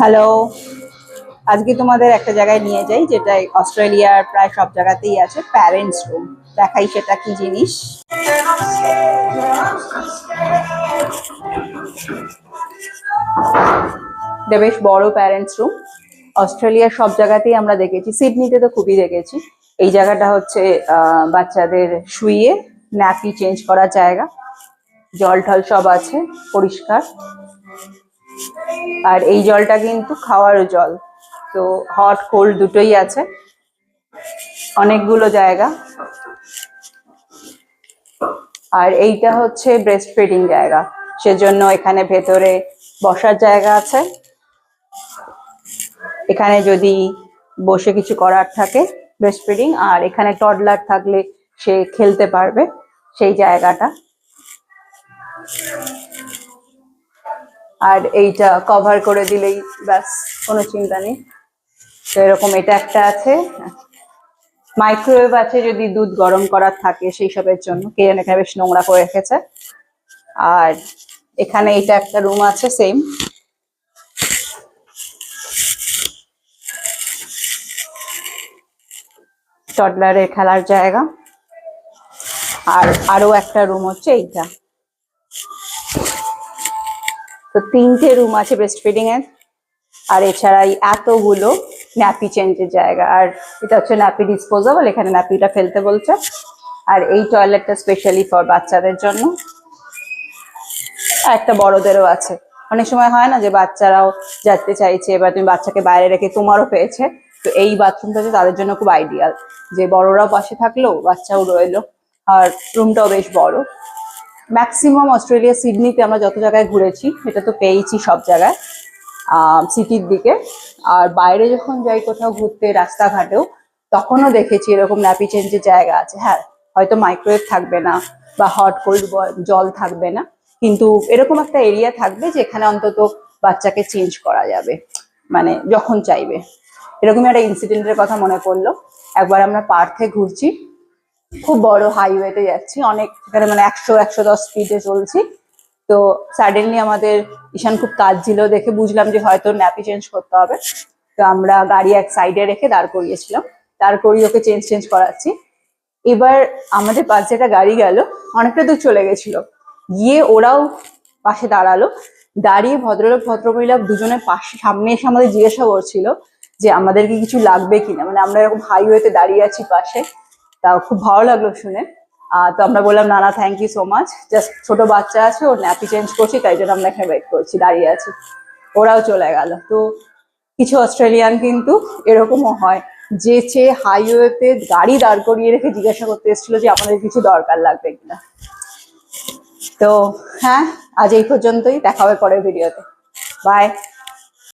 Hello, আজকে তোমাদের একটা জায়গায় নিয়ে যাই যেটা অস্ট্রেলিয়ার প্রায় সব জায়গাতেই আছে, প্যারেন্টস রুম। দেখাই সেটা কি জিনিস। এটা বেশ বড় প্যারেন্টস রুম। অস্ট্রেলিয়ার সব জায়গাতেই আমরা দেখেছি, সিডনিতে তো খুবই দেখেছি। এই জায়গাটা হচ্ছে বাচ্চাদের শুইয়ে ন্যাপি চেঞ্জ করার জায়গা। জল টল সব আছে, পরিষ্কার। আর এই জলটা কিন্তু খাওয়ারও জল, তো হট কোল্ড দুটোই আছে। অনেকগুলো জায়গা। আর এইটা হচ্ছে ব্রেস্ট ফিডিং জায়গা, সেজন্য এখানে ভেতরে বসার জায়গা আছে। এখানে যদি বসে কিছু করার থাকে ব্রেস্ট ফিডিং, আর এখানে টডলার থাকলে সে খেলতে পারবে, সেই জায়গাটা। আর এইটা কভার করে দিলেই ব্যাস, কোনো চিন্তা নেই। তো এরকম এটা একটা আছে। মাইক্রোওয়েভ আছে যদি দুধ গরম করার থাকে সেই সবের জন্য, কে জানে এখানে বেশ নোংরা করে রেখেছে। আর এখানে এটা একটা রুম আছে সেম। টডলারের খেলার জায়গা। আর আরো একটা রুম হচ্ছে এইটা। তো তিনটে রুম আছে ব্রেস্ট ফিডিং এর। আর এছাড়াই এতগুলো ন্যাপি চেঞ্জের জায়গা। আর এটা হচ্ছে ন্যাপি ডিসপোজাবল, এখানে ন্যাপিটা ফেলতে বলছে। আর এই টয়লেটটা স্পেশালি ফর বাচ্চাদের জন্য। একটা বড়দেরও আছে। অনেক সময় হয় না যে বাচ্চারাও যেতে চাইছে, এবার তুমি বাচ্চাকে বাইরে রেখে তোমারও পেয়েছে, তো এই বাথরুমটা তাদের জন্য খুব আইডিয়াল, যে বড়রাও পাশে থাকলো, বাচ্চাও রইলো। আর রুমটাও বেশ বড়। ম্যাক্সিমাম অস্ট্রেলিয়া সিডনিতে আমরা যত জায়গায় ঘুরেছি এটা তো পেয়েছি সব জায়গায়, সিটির দিকে। আর বাইরে যখন যাই কোথাও ঘুরতে রাস্তাঘাটেও, তখনও দেখেছি এরকম ন্যাপি চেঞ্জের জায়গা আছে। হ্যাঁ, হয়তো মাইক্রোওয়েভ থাকবে না বা হট কোল্ড জল থাকবে না, কিন্তু এরকম একটা এরিয়া থাকবে যেখানে অন্তত বাচ্চাকে চেঞ্জ করা যাবে, মানে যখন চাইবে। এরকম একটা ইনসিডেন্টের কথা মনে পড়লো। একবার আমরা পার্থে ঘুরছি, খুব বড় হাইওয়েতে যাচ্ছি, অনেক সেখানে মানে 100-110 স্পিডে চলছি। তো সাডেনলি আমাদের ঈশান খুব কাজ ছিল দেখে বুঝলাম যে হয়তো ন্যাপি চেঞ্জ করতে হবে। তো আমরা গাড়ি এক সাইডে রেখে দাঁড় করিয়েছিলাম, দাঁড় করিয়ে ওকে চেঞ্জ করাচ্ছি। এবার আমাদের পাশে একটা গাড়ি গেল, অনেকটা দূর চলে গেছিল, গিয়ে ওরাও পাশে দাঁড়ালো। দাঁড়িয়ে ভদ্রলোক ভদ্রমহিলা দুজনের পাশে সামনে এসে আমাদের জিজ্ঞাসা করছিল যে আমাদেরকে কিছু লাগবে কিনা, মানে আমরা এরকম হাইওয়েতে দাঁড়িয়ে আছি পাশে। তাও খুব ভালো লাগলো শুনে। তো আমরা বললাম না না, thank you so much, just ছোট বাচ্চা আছে, ওর ন্যাপি চেঞ্জ করছি, তাই জন্য আমরা এখানে ওয়েট করছি, দাঁড়িয়ে আছি। ওরাও চলে গেল। তো কিছু অস্ট্রেলিয়ান কিন্তু এরকমও হয়, যে হাইওয়েতে গাড়ি দাঁড় করিয়ে রেখে জিজ্ঞাসা করতে এসেছিল যে আমাদের কিছু দরকার লাগবে কিনা। তো হ্যাঁ, আজ এই পর্যন্তই, দেখা হবে পরের ভিডিওতে। বাই।